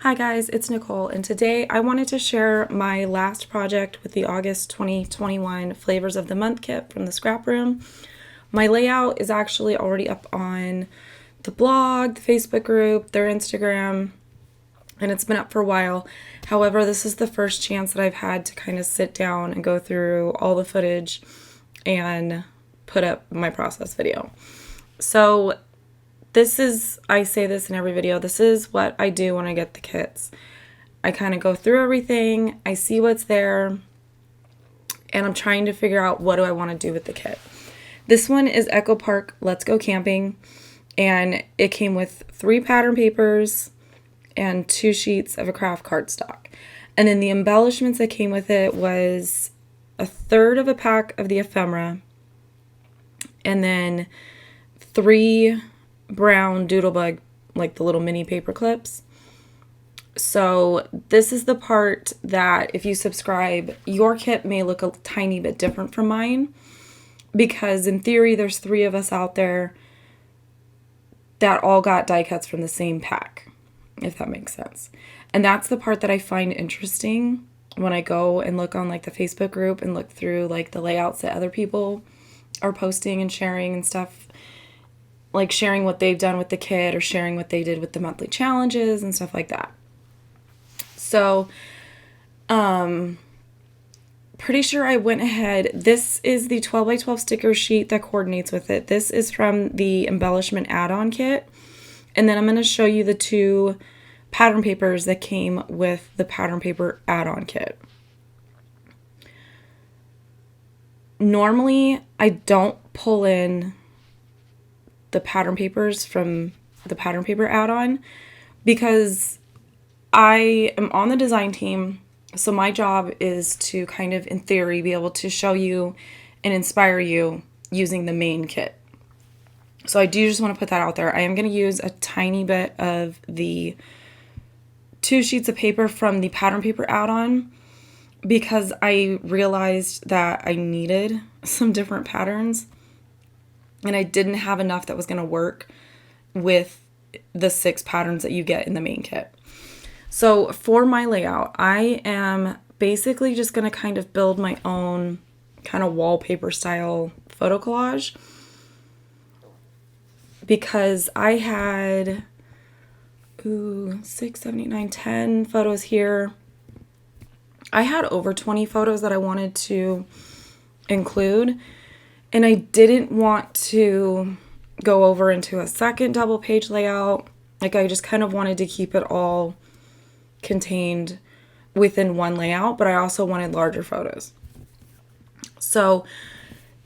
Hi guys, it's Nicole, and today I wanted to share my last project with the August 2021 Flavors of the Month kit from the Scraproom. My layout is actually already up on the blog, the Facebook group, their Instagram, and it's been up for a while. However, this is the first chance that I've had to kind of sit down and go through all the footage and put up my process video. So I say this in every video, this is what I do when I get the kits. I kind of go through everything, I see what's there, and I'm trying to figure out what do I want to do with the kit. This one is Echo Park Let's Go Camping, and it came with 3 pattern papers and 2 sheets of a craft cardstock. And then the embellishments that came with it was a third of a pack of the ephemera, and then 3 brown doodlebug, like the little mini paper clips. So this is the part that if you subscribe, your kit may look a tiny bit different from mine, because in theory there's 3 of us out there that all got die cuts from the same pack, if that makes sense. And that's the part that I find interesting when I go and look on like the Facebook group and look through like the layouts that other people are posting and sharing and stuff, like sharing what they've done with the kit or sharing what they did with the monthly challenges and stuff like that. So, pretty sure I went ahead. This is the 12 by 12 sticker sheet that coordinates with it. This is from the embellishment add-on kit. And then I'm going to show you the 2 pattern papers that came with the pattern paper add-on kit. Normally, I don't pull in the pattern papers from the pattern paper add-on because I am on the design team, so my job is to kind of, in theory, be able to show you and inspire you using the main kit. So I do just want to put that out there. I am going to use a tiny bit of the 2 sheets of paper from the pattern paper add-on because I realized that I needed some different patterns. And I didn't have enough that was going to work with the 6 patterns that you get in the main kit. So for my layout, I am basically just going to kind of build my own kind of wallpaper style photo collage, because I had 6, 7, 8, 9, 10 photos here. I had over 20 photos that I wanted to include. And I didn't want to go over into a second double page layout. Like I just kind of wanted to keep it all contained within one layout, but I also wanted larger photos. So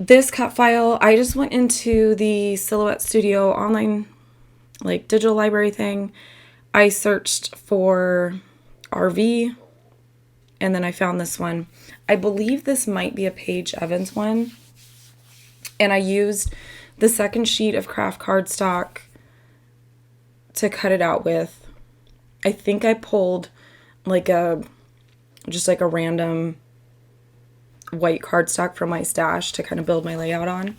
this cut file, I just went into the Silhouette Studio online, like digital library thing. I searched for RV, and then I found this one. I believe this might be a Paige Evans one. And I used the second sheet of craft cardstock to cut it out with. I think I pulled just like a random white cardstock from my stash to kind of build my layout on.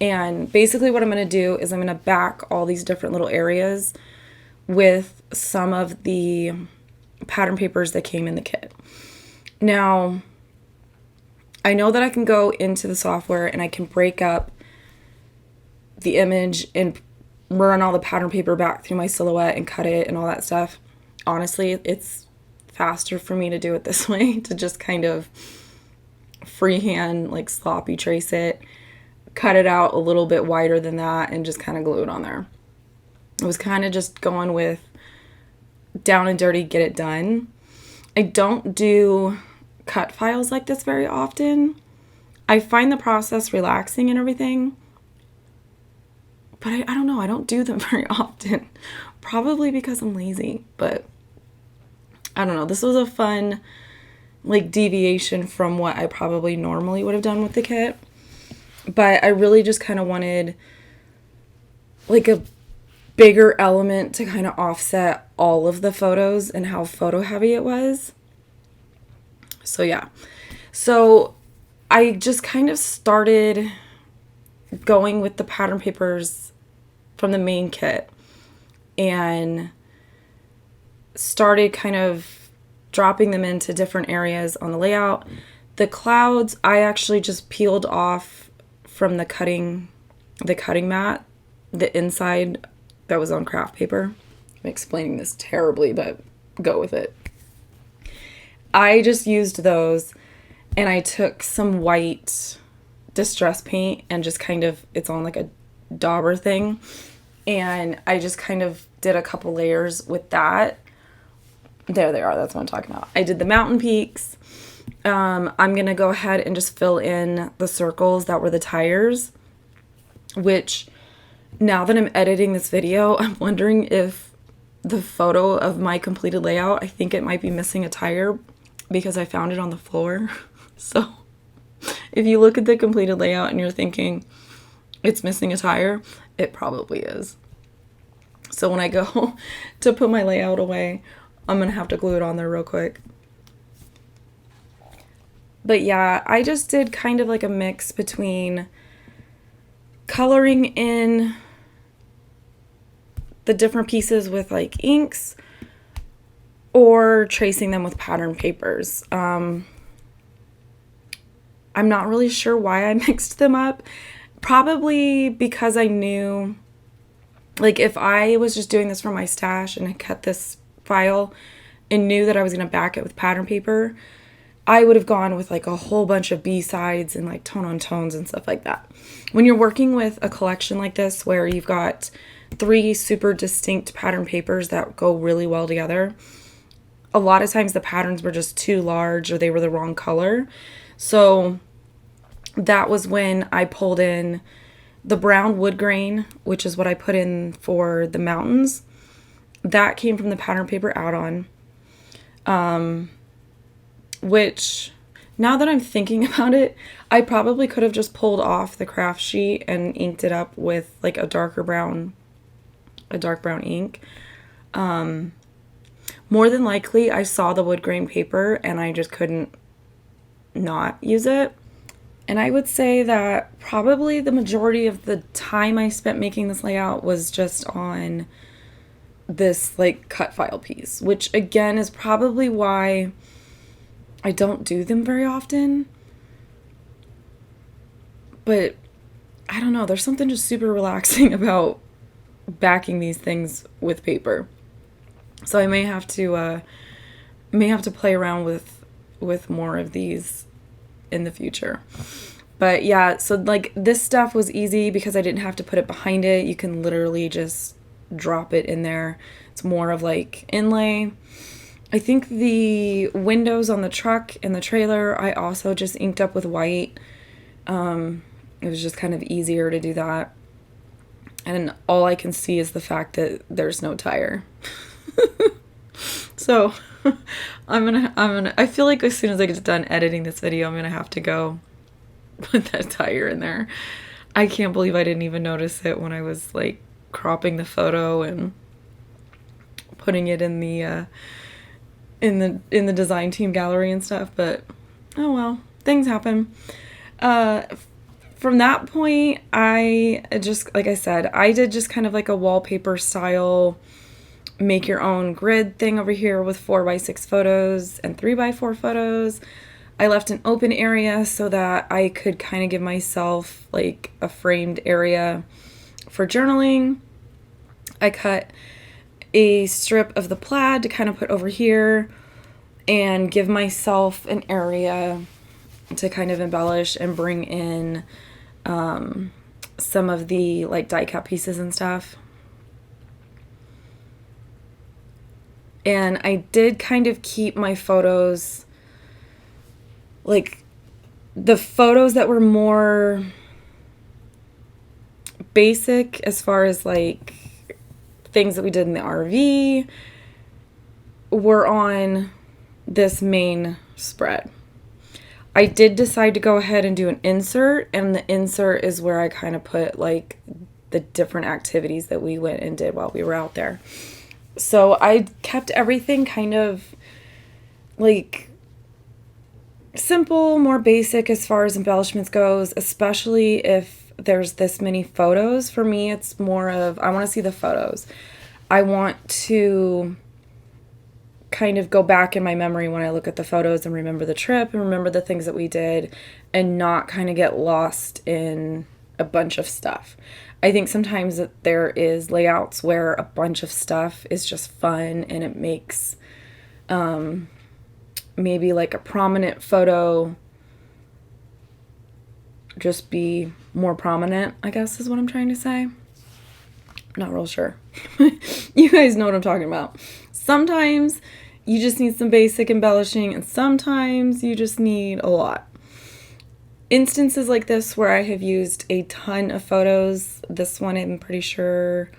And basically what I'm going to do is I'm going to back all these different little areas with some of the pattern papers that came in the kit. Now, I know that I can go into the software and I can break up the image and run all the pattern paper back through my Silhouette and cut it and all that stuff. Honestly, it's faster for me to do it this way, to just kind of freehand, like sloppy trace it, cut it out a little bit wider than that, and just kind of glue it on there. I was kind of just going with down and dirty, get it done. I don't do cut files like this very often. I find the process relaxing and everything, but I don't know, I don't do them very often. Probably because I'm lazy, but I don't know. This was a fun like deviation from what I probably normally would have done with the kit, but I really just kind of wanted like a bigger element to kind of offset all of the photos and how photo heavy it was. So yeah, so I just kind of started going with the pattern papers from the main kit, and started kind of dropping them into different areas on the layout. The clouds, I actually just peeled off from the cutting mat, the inside that was on craft paper. I'm explaining this terribly, but go with it. I just used those, and I took some white distress paint and just kind of, it's on like a dauber thing, and I just kind of did a couple layers with that. There they are. That's what I'm talking about. I did the mountain peaks. I'm going to go ahead and just fill in the circles that were the tires, which now that I'm editing this video, I'm wondering if the photo of my completed layout, I think it might be missing a tire because I found it on the floor. So if you look at the completed layout and you're thinking it's missing a tire, it probably is. So when I go to put my layout away, I'm going to have to glue it on there real quick. But yeah, I just did kind of like a mix between coloring in the different pieces with like inks or tracing them with pattern papers. I'm not really sure why I mixed them up. Probably because I knew, like, if I was just doing this for my stash and I cut this file and knew that I was going to back it with pattern paper, I would have gone with like a whole bunch of B-sides and like tone on tones and stuff like that. When you're working with a collection like this where you've got 3 super distinct pattern papers that go really well together, a lot of times the patterns were just too large or they were the wrong color. So that was when I pulled in the brown wood grain, which is what I put in for the mountains. That came from the pattern paper add-on. Which, now that I'm thinking about it, I probably could have just pulled off the craft sheet and inked it up with like a dark brown ink. More than likely, I saw the wood grain paper and I just couldn't not use it. And I would say that probably the majority of the time I spent making this layout was just on this like cut file piece, which again is probably why I don't do them very often. But I don't know, there's something just super relaxing about backing these things with paper. So I may have to play around with more of these in the future. But yeah, so like this stuff was easy because I didn't have to put it behind it. You can literally just drop it in there. It's more of like inlay. I think the windows on the truck and the trailer, I also just inked up with white. It was just kind of easier to do that. And all I can see is the fact that there's no tire. So I feel like as soon as I get done editing this video, I'm going to have to go put that tire in there. I can't believe I didn't even notice it when I was like cropping the photo and putting it in the design team gallery and stuff, but oh well, things happen. From that point, I just, like I said, I did just kind of like a wallpaper style, make your own grid thing over here with 4x6 photos and 3x4 photos. I left an open area so that I could kind of give myself like a framed area for journaling. I cut a strip of the plaid to kind of put over here and give myself an area to kind of embellish and bring in some of the like die cut pieces and stuff. And I did kind of keep my photos, like the photos that were more basic as far as like things that we did in the RV, were on this main spread. I did decide to go ahead and do an insert, and the insert is where I kind of put like the different activities that we went and did while we were out there. So I kept everything kind of like simple, more basic as far as embellishments goes, especially if there's this many photos. For me, it's more of, I want to see the photos. I want to kind of go back in my memory when I look at the photos and remember the trip and remember the things that we did and not kind of get lost in a bunch of stuff. I think sometimes that there is layouts where a bunch of stuff is just fun and it makes maybe like a prominent photo just be more prominent, I guess is what I'm trying to say. Not real sure. You guys know what I'm talking about. Sometimes you just need some basic embellishing and sometimes you just need a lot. Instances like this where I have used a ton of photos, this one I'm pretty sure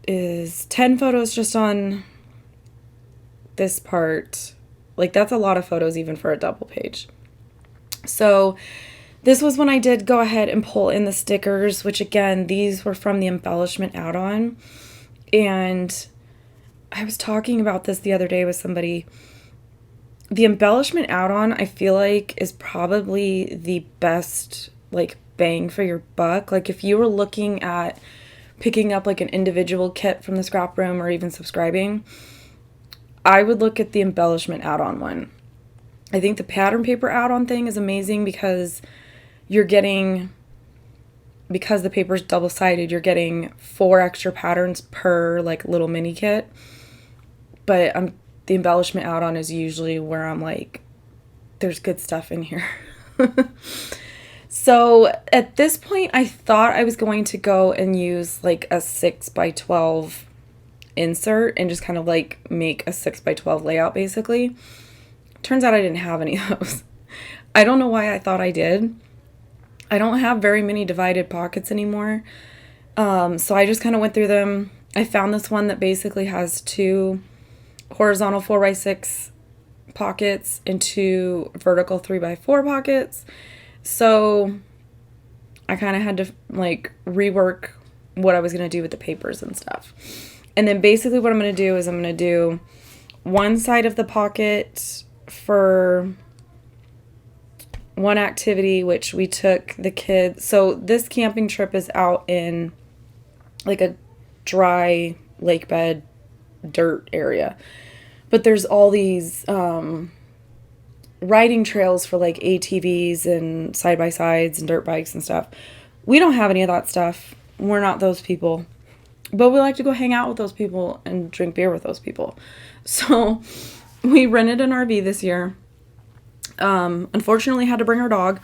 is 10 photos just on this part. Like that's a lot of photos even for a double page. So this was when I did go ahead and pull in the stickers, which again, these were from the embellishment add-on. And I was talking about this the other day with somebody. The embellishment add-on, I feel like, is probably the best, like, bang for your buck. Like, if you were looking at picking up, like, an individual kit from the Scraproom or even subscribing, I would look at the embellishment add-on one. I think the pattern paper add-on thing is amazing because you're getting, because the paper's double-sided, you're getting 4 extra patterns per, like, little mini kit. But the embellishment add-on is usually where I'm like, there's good stuff in here. So at this point, I thought I was going to go and use like a 6x12 insert and just kind of like make a 6x12 layout basically. Turns out I didn't have any of those. I don't know why I thought I did. I don't have very many divided pockets anymore. So I just kind of went through them. I found this one that basically has 2 horizontal 4x6 pockets and 2 vertical 3x4 pockets. So I kind of had to like rework what I was going to do with the papers and stuff. And then basically what I'm going to do is I'm going to do one side of the pocket for one activity, which we took the kids. So this camping trip is out in like a dry lake bed dirt area. But there's all these riding trails for like ATVs and side-by-sides and dirt bikes and stuff. We don't have any of that stuff. We're not those people. But we like to go hang out with those people and drink beer with those people. So we rented an RV this year. Unfortunately, had to bring our dog.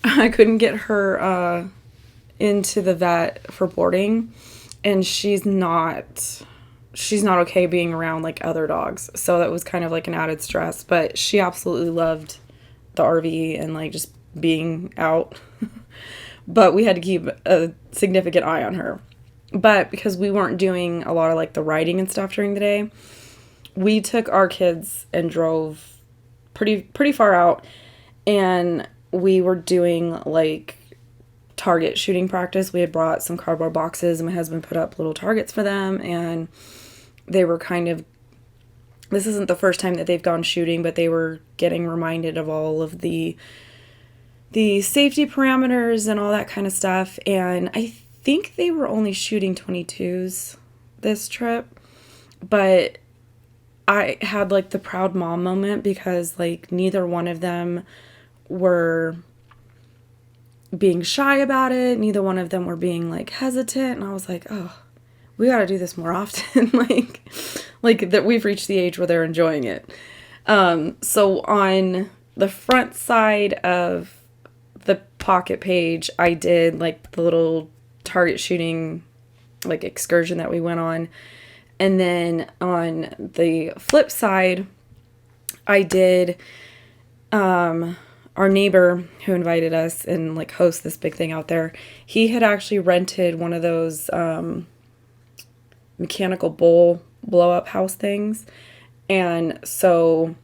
I couldn't get her into the vet for boarding. And she's not okay being around like other dogs. So that was kind of like an added stress. But she absolutely loved the RV and like just being out. But we had to keep a significant eye on her. But because we weren't doing a lot of like the riding and stuff during the day, we took our kids and drove pretty far out, and we were doing like target shooting practice. We had brought some cardboard boxes and my husband put up little targets for them, and they were kind of, this isn't the first time that they've gone shooting, but they were getting reminded of all of the safety parameters and all that kind of stuff. And I think they were only shooting 22s this trip, but I had like the proud mom moment because like neither one of them were being shy about it. Neither one of them were being like hesitant. And I was like, oh, we got to do this more often. like that we've reached the age where they're enjoying it. So on the front side of the pocket page, I did like the little target shooting like excursion that we went on. And then on the flip side, I did our neighbor who invited us and like host this big thing out there. He had actually rented one of those mechanical bowl blow up house things. And so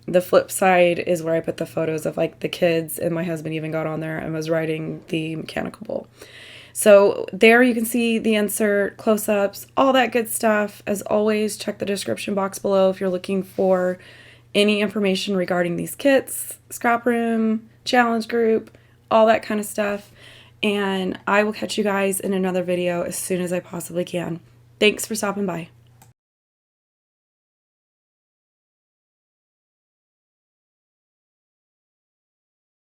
the flip side is where I put the photos of like the kids, and my husband even got on there and was riding the mechanical bull. So there you can see the insert, close-ups, all that good stuff. As always, check the description box below if you're looking for any information regarding these kits, Scraproom, challenge group, all that kind of stuff. And I will catch you guys in another video as soon as I possibly can. Thanks for stopping by.